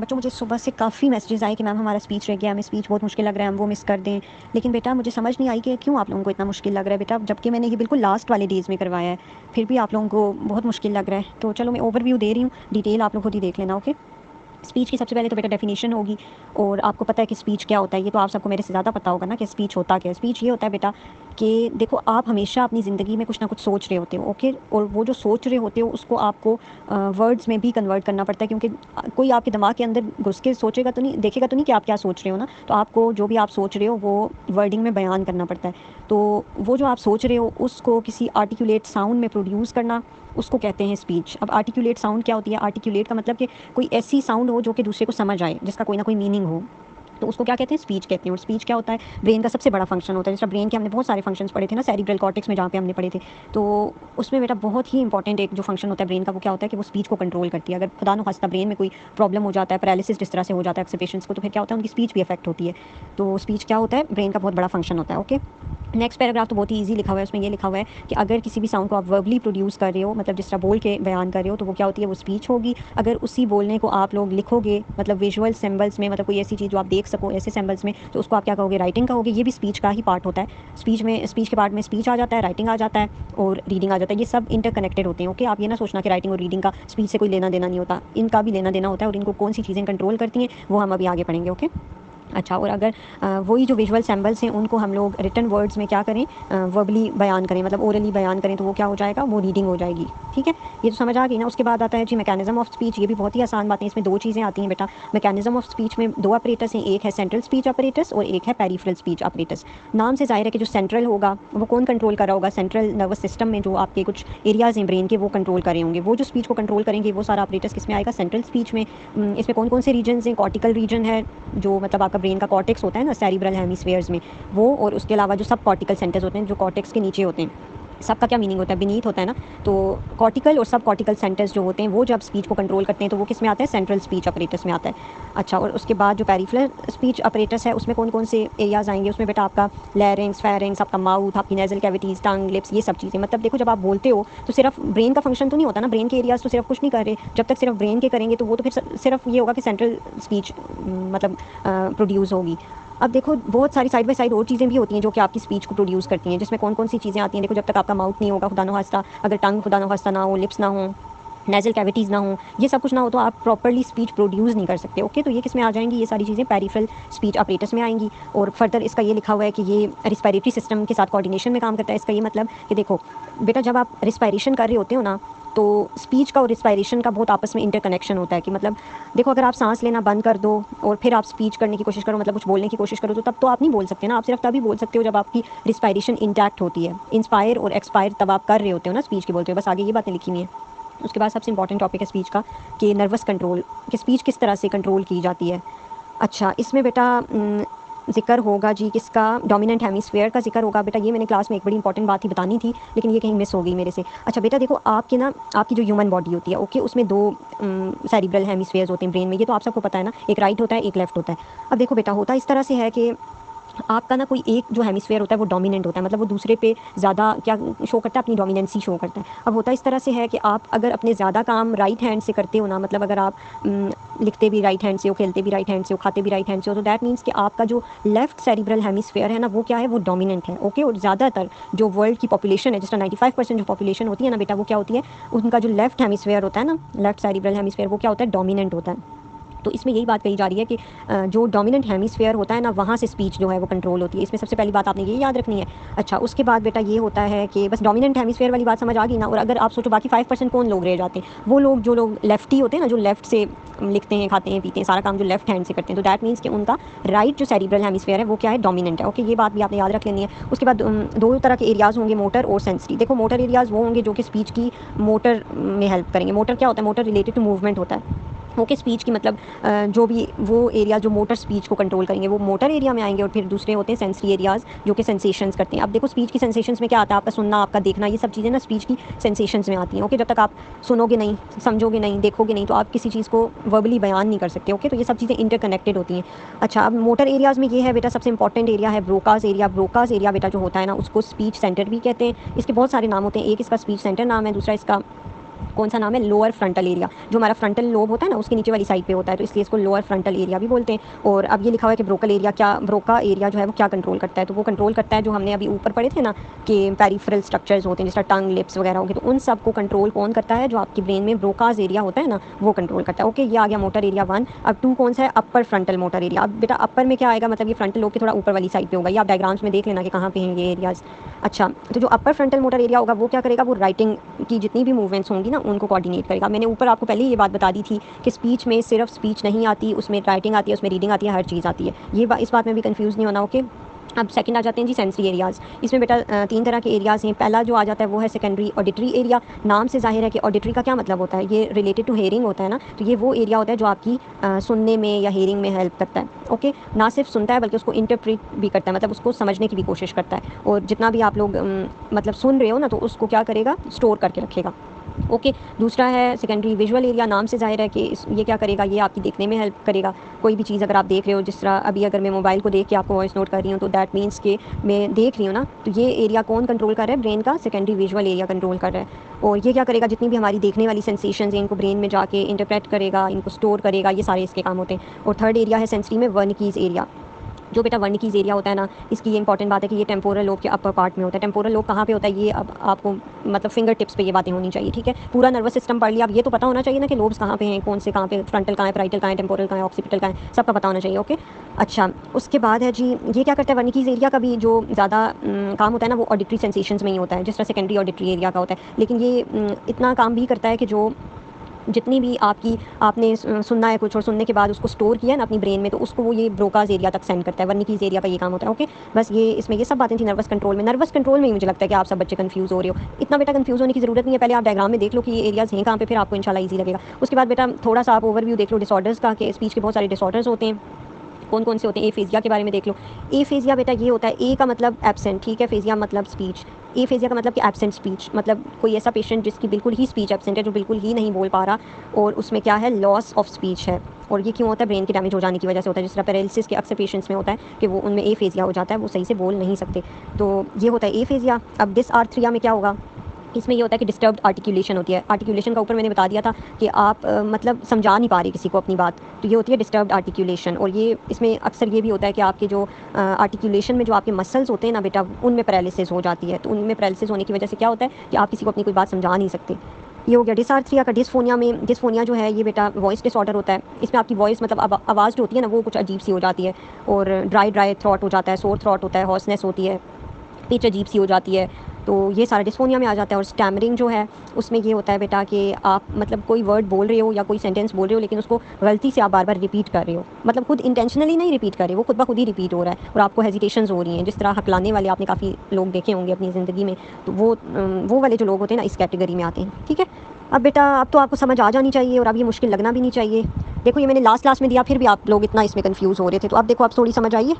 बच्चों मुझे सुबह से काफ़ी मैसेजेस आए कि मैम हमारा स्पीच रह गया, हमें स्पीच बहुत मुश्किल लग रहा है, हम वो मिस कर दें। लेकिन बेटा मुझे समझ नहीं आई कि क्यों आप लोगों को इतना मुश्किल लग रहा है बेटा, जबकि मैंने ये बिल्कुल लास्ट वाले डेज़ में करवाया है, फिर भी आप लोगों को बहुत मुश्किल लग रहा है। तो चलो मैं ओवरव्यू दे रही हूँ, डिटेल आप लोग खुद ही देख लेना, ओके। स्पीच की सबसे पहले तो बेटा डेफिनेशन होगी, और आपको पता है कि स्पीच क्या होता है, ये तो आप सबको मेरे से ज़्यादा पता होगा ना कि स्पीच होता क्या है। स्पीच ये होता है बेटा कि देखो आप हमेशा अपनी ज़िंदगी में कुछ ना कुछ सोच रहे होते हो, ओके, और वो जो सोच रहे होते हो उसको आपको वर्ड्स में भी कन्वर्ट करना पड़ता है, क्योंकि कोई आपके दिमाग के अंदर घुस के सोचेगा तो नहीं, देखेगा तो नहीं कि आप क्या सोच रहे हो ना, तो आपको जो भी आप सोच रहे हो वो वर्डिंग में बयान करना पड़ता है। तो वो जो आप सोच रहे हो उसको किसी आर्टिकुलेट साउंड में प्रोड्यूस करना, उसको कहते हैं स्पीच। अब आर्टिकुलेट साउंड क्या होती है? आर्टिकुलेट का मतलब कि कोई ऐसी साउंड हो जो कि दूसरे को समझ आए, जिसका कोई ना कोई मीनिंग हो, तो उसको क्या कहते हैं? स्पीच कहते हैं। और स्पीच क्या होता है? ब्रेन का सबसे बड़ा फंक्शन होता है। जैसे ब्रेन के हमने बहुत सारे फंक्शंस पढ़े थे ना सेरिब्रल कॉर्टेक्स में, जहाँ पे हमने पढ़े थे, तो उसमें बेटा बहुत ही इंपॉर्टेंट एक जो फंक्शन होता है ब्रेन का, वो क्या होता है कि वो स्पीच को कंट्रोल करती है। अगर खुदा न खास्ता ब्रेन में कोई प्रॉब्लम हो जाता है, पैरालिसिस जिस तरह से हो जाता है अक्सर पेशेंट्स को, तो फिर क्या होता है, उनकी स्पीच भी अफेक्ट होती है। तो स्पीच क्या होता है? ब्रेन का बहुत बड़ा फंक्शन होता है, ओके। नेक्स्ट पैराग्राफ तो बहुत ही ईजी लिखा हुआ है, उसमें ये लिखा हुआ है कि अगर किसी भी साउंड को आप वर्बली प्रोड्यूस कर रहे हो, मतलब जिस तरह बोल के बयान कर रहे हो, तो वो क्या होती है? वो स्पीच होगी। अगर उसी बोलने को आप लोग लिखोगे, मतलब विजुअल सिंबल्स में, मतलब कोई ऐसी चीज़ जो आप देख सको ऐसे सिंबल्स में, तो उसको आप क्या कहोगे? राइटिंग कहोगे। ये भी स्पीच का ही पार्ट होता है। स्पीच के पार्ट में स्पीच आ जाता है, राइटिंग आ जाता है, और रीडिंग आ जाता है। ये सब इंटरकनेक्टेड होते हैं, ओके। आप ये ना सोचना कि राइटिंग और रीडिंग का स्पीच से कोई लेना देना नहीं होता, इनका भी लेना देना होता है, और इनको कौन सी चीज़ें कंट्रोल करती हैं वो हम अभी आगे पढ़ेंगे, ओके। अच्छा, और अगर वही जो विजुअल सिंबल्स हैं उनको हम लोग रिटन वर्ड्स में क्या करें? वर्बली बयान करें, मतलब ओरली बयान करें, तो वो क्या हो जाएगा? वो रीडिंग हो जाएगी, ठीक है। ये तो समझ आ गई ना। उसके बाद आता है जी मैकेनिज्म ऑफ स्पीच। ये भी बहुत ही आसान बातें, इसमें दो चीज़ें आती हैं बेटा। मैकेनिज्म ऑफ स्पीच में दो अपरेटस हैं, एक है सेंट्रल स्पीच अपरेटस और एक है पेरिफेरल स्पीच अपरेटस। नाम से जाहिर है कि जो सेंट्रल होगा वो कौन कंट्रोल कर रहा होगा? सेंट्रल नर्वस सिस्टम में जो आपके कुछ एरियाज़ हैं ब्रेन के, वो कंट्रोल कर रहे होंगे। वो जो स्पीच को कंट्रोल करेंगे वो सारा अपरेटस किस में आएगा? सेंट्रल स्पीच में। इसमें कौन कौन से रीजन्स हैं? कॉर्टिकल रीजन है, जो मतलब आपका ब्रेन का कॉर्टेक्स होता है ना सेरिब्रल हेमिस्फीयर्स में, वो, और उसके अलावा जो सब कॉर्टिकल सेंटर्स होते हैं जो कॉर्टेक्स के नीचे होते हैं। सब का क्या मीनिंग होता है? बीनीथ होता है ना। तो कॉर्टिकल और सब कॉर्टिकल सेंटर्स जो होते हैं वो जब स्पीच को कंट्रोल करते हैं तो वो किस में आता है? सेंट्रल स्पीच अपरेटस में आता है। अच्छा, और उसके बाद जो पेरिफेरल स्पीच अपरेटस है उसमें कौन कौन से एरियाज आएंगे? उसमें बेटा आपका लैरिंग्स, फेरिंग्स, आपका माउथ, आपकी नेजल कैविटीज, टंग, लिप्स, ये सब चीज़ें। मतलब देखो जब आप बोलते हो तो सिर्फ ब्रेन का फंक्शन तो नहीं होता ना, ब्रेन के एरियाज तो सिर्फ कुछ नहीं कर रहे। जब तक सिर्फ ब्रेन के करेंगे तो वो तो फिर सिर्फ ये होगा कि सेंट्रल स्पीच मतलब प्रोड्यूस होगी। अब देखो बहुत सारी साइड बाय साइड और चीज़ें भी होती हैं जो कि आपकी स्पीच को प्रोड्यूस करती हैं, जिसमें कौन कौन सी चीज़ें आती हैं? देखो जब तक आपका माउथ नहीं होगा खुदा न खास्ता, अगर टंग खुदा न खास्ता ना हो, लिप्स ना हो, नेजल कैविटीज़ ना हो, ये सब कुछ ना हो, तो आप प्रॉपर्ली स्पीच प्रोड्यूस नहीं कर सकते, ओके। तो ये किस में आ जाएंगी? ये सारी चीज़ें पेरिफेरल स्पीच अपरेटस में आएंगी। और फर्दर इसका ये लिखा हुआ है कि ये रिस्पायरेटरी सिस्टम के साथ कोऑर्डिनेशन में काम करता है। इसका ये मतलब कि देखो बेटा जब आप रिस्पायरेशन कर रहे होते हो ना, तो स्पीच का और रिस्पायरेशन का बहुत आपस में इंटरकनेक्शन होता है। कि मतलब देखो अगर आप सांस लेना बंद कर दो और फिर आप स्पीच करने की कोशिश करो, मतलब कुछ बोलने की कोशिश करो, तो तब तो आप नहीं बोल सकते ना। आप सिर्फ तभी बोल सकते हो जब आपकी रिस्पायरेशन इंटैक्ट होती है। इंस्पायर और एक्सपायर तब आप कर रहे होते हो ना स्पीच के बोलते हो। बस आगे ये बातें लिखी हुई हैं। उसके बाद सबसे इंपॉर्टेंट टॉपिक है स्पीच का कि नर्वस कंट्रोल, कि स्पीच किस तरह से कंट्रोल की जाती है। अच्छा, इसमें बेटा ज़िक्र होगा जी किसका? डोमिनेंट हेमिस्फेयर का ज़िक्र होगा। बेटा ये मैंने क्लास में एक बड़ी इंपॉर्टेंट बात ही बतानी थी, लेकिन ये कहीं मिस हो गई मेरे से। अच्छा बेटा देखो आपके ना, आपकी जो ह्यूमन बॉडी होती है, ओके, उसमें दो सेरिब्रल हेमिस्फेयर्स होते हैं ब्रेन में, ये तो आप सबको पता है ना। एक राइट होता है, एक लेफ्ट होता है। अब देखो बेटा होता इस तरह से है कि आपका ना कोई एक जो हेमिस्फेयर होता है वो डोमिनेंट होता है, मतलब वो दूसरे पे ज़्यादा क्या शो करता है? अपनी डोमिनेंसी शो करता है। अब होता इस तरह से है कि आप अगर अपने ज़्यादा काम राइट हैंड से करते हो ना, मतलब अगर आप लिखते भी राइट हैंड से हो, खेलते भी राइट हैंड से हो, खाते भी राइट हैंड से हो, तो दैट मीन्स कि आपका जो लेफ्ट सेरिब्रल हेमिस्फेयर है ना, वो क्या है? वो डोमिनेंट है, ओके। और ज़्यादातर जो वर्ल्ड की पॉपुलेशन है, जिस तरह 95% जो पॉपुलेशन होती है ना बेटा, वो क्या होती है? उनका जो लेफ्ट हेमिस्फेयर होता है ना, लेफ्ट सेरिब्रल हेमिस्फेयर, वो क्या होता है? डोमिनेंट होता है। तो इसमें यही बात कही जा रही है कि जो डोमिनेंट हेमिस्फेयर होता है ना, वहाँ से स्पीच जो है वो कंट्रोल होती है। इसमें सबसे पहली बात आपने ये याद रखनी है। अच्छा, उसके बाद बेटा ये होता है कि बस डोमिनेंट हेमिस्फेयर वाली बात समझ आ गई ना। और अगर आप सोचो बाकी 5% कौन लोग रह जाते हैं? वो लोग जो लोग लेफ्टी होते हैं ना, जो लेफ्ट से लिखते हैं, खाते हैं, पीते हैं, सारा काम जो लेफ्ट हैंड से करते हैं, तो दैट मीन्स कि उनका राइट जो सेरिब्रल हेमिस्फेयर है वो क्या है? डोमिनेंट है, ओके। ये बात भी आपने याद रख लेनी है। उसके बाद दो तरह के एरियाज़ होंगे, मोटर और सेंसरी। देखो मोटर एरियाज़ वो होंगे जो कि स्पीच की मोटर में हेल्प करेंगे। मोटर क्या होता है? मोटर रिलेटेड टू मूवमेंट होता है, ओके। स्पीच की मतलब जो भी वो एरिया जो मोटर स्पीच को कंट्रोल करेंगे वो मोटर एरिया में आएंगे। और फिर दूसरे होते हैं सेंसरी एरियाज जो कि सेंसेशंस करते हैं। अब देखो स्पीच की सेंसेशंस में क्या आता है? आपका सुनना, आपका देखना, ये सब चीज़ें ना स्पीच की सेंसेशंस में आती हैं, ओके। जब तक आप सुनोगे नहीं, समझोगे नहीं, देखोगे नहीं, तो आप किसी चीज़ को वर्बली बयान नहीं कर सकते, ओके। तो ये सब चीज़ें इंटरकनेक्टेड होती हैं। अच्छा, अब मोटर एरियाज़ में ये है बेटा सबसे इंपॉर्टेंट एरिया है ब्रोकाज एरिया। ब्रोकाज एरिया बेटा जो होता है ना, उसको स्पीच सेंटर भी कहते हैं। इसके बहुत सारे नाम होते हैं, एक इसका स्पीच सेंटर नाम है, दूसरा इसका कौन सा नाम है, लोअर फ्रंटल एरिया, जो हमारा फ्रंटल लोब होता है ना उसके नीचे वाली साइड पे होता है, तो इसलिए इसको लोअर फ्रंटल एरिया भी बोलते हैं। और अब ये लिखा हुआ है कि ब्रोकल एरिया, क्या ब्रोका एरिया जो है वो क्या कंट्रोल करता है, तो वो कंट्रोल करता है जो हमने अभी ऊपर पढ़े थे ना कि पेरिफेरल स्ट्रक्चर्स होते हैं, जैसे टंग, लिप्स वगैरह होगी, तो उन सब को कंट्रोल कौन करता है, जो आपकी ब्रेन में ब्रोकाज एरिया होता है ना वो कंट्रोल करता है। ओके, ये आ गया मोटर एरिया 1। अब 2 कौन सा है, अपर फ्रंटल मोटर एरिया। अब बेटा अपर में क्या आएगा, मतलब ये फ्रंटल लोब के थोड़ा ऊपर वाली साइड पे होगा, ये आप डायग्राम्स में देख लेना कि कहाँ पे हैं ये एरियाज। अच्छा, तो जो अपर फ्रंटल मोटर एरिया होगा वो क्या करेगा, वो राइटिंग की जितनी भी मूवमेंट्स होंगी ना उनको कोऑर्डिनेट करेगा। मैंने ऊपर आपको पहले ही ये बात बता दी थी कि स्पीच में सिर्फ स्पीच नहीं आती, उसमें राइटिंग आती है, उसमें रीडिंग आती है, हर चीज़ आती है। इस बात में भी कंफ्यूज नहीं होना। ओके, अब सेकंड आ जाते हैं जी सेंसरी एरियाज़। इसमें बेटा 3 तरह के एरियाज़ हैं। पहला जो आ जाता है वो है सेकेंडरी ऑडिटरी एरिया। नाम से जाहिर है कि ऑडिटरी का क्या मतलब होता है, ये रिलेटेड टू हेयरिंग होता है ना, तो ये वो एरिया होता है जो आपकी सुनने में या हेयरिंग में हेल्प करता है। ओके, ना सिर्फ सुनता है बल्कि उसको इंटरप्रेट भी करता है, मतलब उसको समझने की भी कोशिश करता है, और जितना भी आप लोग मतलब सुन रहे हो ना तो उसको क्या करेगा, स्टोर करके रखेगा। ओके, दूसरा है सेकेंडरी विजुअल एरिया। नाम से जाहिर है कि ये क्या करेगा, ये आपकी देखने में हेल्प करेगा। कोई भी चीज़ अगर आप देख रहे हो, जिस तरह अभी अगर मैं मोबाइल को देख के आपको वॉइस नोट कर रही हूँ, तो दैट मीन्स कि मैं देख रही हूँ ना, तो ये एरिया कौन कंट्रोल कर रहा है, ब्रेन का सेकेंडरी विजुअल एरिया कंट्रोल कर रहा है। और ये क्या करेगा, जितनी भी हमारी देखने वाली सेंसेशंस हैं इनको ब्रेन में जाके इंटरप्रेट करेगा, इनको स्टोर करेगा, ये सारे इसके काम होते हैं। और थर्ड एरिया है सेंसरी में वर्निकीज एरिया। जो बेटा वर्निकीज एरिया होता है ना, इसकी ये इंपॉर्टेंट बात है कि ये टेम्पोरल लोब के अपर पार्ट में होता है। टेम्पोरल लोब कहाँ पे होता है, ये अब आपको मतलब फिंगर टिप्स पे ये बातें होनी चाहिए, ठीक है। पूरा नर्वस सिस्टम पढ़ लिया, अब ये तो पता होना चाहिए ना कि लोब्स कहाँ पे हैं, कौन से कहाँ पे, फ्रंटल कहाँ है, पैराइटल कहाँ है, टेम्पोरल कहाँ है, ऑक्सीपिटल कहाँ है, सबका पता होना चाहिए। ओके, अच्छा, उसके बाद है जी, ये क्या करता है, वर्निकीज एरिया का भी जो ज़्यादा काम होता है ना वो ऑडिटरी सेंसेशंस में ही होता है, जिस तरह सेकेंडरी ऑडिटरी एरिया का होता है। लेकिन ये इतना काम भी करता है कि जो जितनी भी आपने सुनना है कुछ और सुनने के बाद उसको स्टोर किया है ना अपनी ब्रेन में, तो उसको वो ये ब्रोकाज एरिया तक सेंड करता है। वर्निकीज एरिया का ये काम होता है। ओके, बस ये इसमें ये सब बातें थी नर्वस कंट्रोल में। नर्वस कंट्रोल में ही मुझे लगता है कि आप सब बच्चे कंफ्यूज हो रहे हो। इतना बेटा कंफ्यूज होने की जरूरत नहीं है, पहले आप डायग्राम में देख लो कि ये एरियाज हैं कहाँ पे, फिर आपको इंशाल्लाह ईजी लगेगा। उसके बाद बेटा थोड़ा सा आप ओवरव्यू देख लो डिसऑर्डर्स का, कि स्पीच के बहुत सारे डिसऑर्डर्स होते हैं, कौन कौन से होते हैं। एफेजिया के बारे में देख लो। एफेजिया बेटा ये होता है, ए का मतलब एब्सेंट, ठीक है, फेजिया मतलब स्पीच। एफेजिया का मतलब कि एब्सेंट स्पीच, मतलब कोई ऐसा पेशेंट जिसकी बिल्कुल ही स्पीच एब्सेंट है, जो बिल्कुल ही नहीं बोल पा रहा, और उसमें क्या है, लॉस ऑफ स्पीच है। और ये क्यों होता है, ब्रेन के डैमेज हो जाने की वजह से होता है। जिस तरह पैरालिसिस के अक्सर पेशेंट्स में होता है कि वो उनमें एफेजिया हो जाता है, वो सही से बोल नहीं सकते, तो ये होता है एफेजिया। अब डिसआर्थरिया में क्या होगा, इसमें ये होता है कि डिस्टर्ब्ड आर्टिकुलेशन होती है। आर्टिकुलेशन का ऊपर मैंने बता दिया था कि आप मतलब समझा नहीं पा रहे किसी को अपनी बात, तो ये होती है डिस्टर्ब्ड आर्टिकुलेशन। और ये इसमें अक्सर ये भी होता है कि आपके जो आर्टिकुलेशन में जो आपके मसल्स होते हैं ना बेटा, उनमें पैरालिसिस हो जाती है। तो उनमें पैरालिसिस होने की वजह से क्या होता है कि आप किसी को अपनी कोई बात समझा नहीं सकते। ये हो गया डिसआर्थरिया का। डिस्फोनिया में, डिस्फोनिया जो है ये बेटा वॉइस डिसऑर्डर होता है। इसमें आपकी वॉइस मतलब आवाज़ जो होती है ना वो कुछ अजीब सी हो जाती है, और ड्राई थ्रॉट हो जाता है, सोर थ्रॉट होता है, हॉर्सनेस होती है, पिच अजीब सी हो जाती है, तो ये सारा डिस्फोनिया में आ जाता है। और स्टैमरिंग जो है उसमें ये होता है बेटा कि आप मतलब कोई वर्ड बोल रहे हो या कोई सेंटेंस बोल रहे हो, लेकिन उसको गलती से आप बार बार रिपीट कर रहे हो, मतलब खुद इंटेंशनली नहीं रिपीट कर रहे, वो खुद ब खुद ही रिपीट हो रहा है, और आपको हेजिटेशंस हो रही हैं। जिस तरह हकलाने वाले आपने काफ़ी लोग देखे होंगे अपनी ज़िंदगी में, तो वो वाले जो लोग होते हैं ना इस कैटेगरी में आते हैं, ठीक है। अब बेटा अब तो आपको समझ आ जानी चाहिए, और अब ये मुश्किल लगना भी नहीं चाहिए। देखो ये मैंने लास्ट क्लास में दिया, फिर भी आप लोग इतना इसमें कन्फ्यूज़ हो रहे थे, तो अब देखो आप थोड़ी समझ आइए।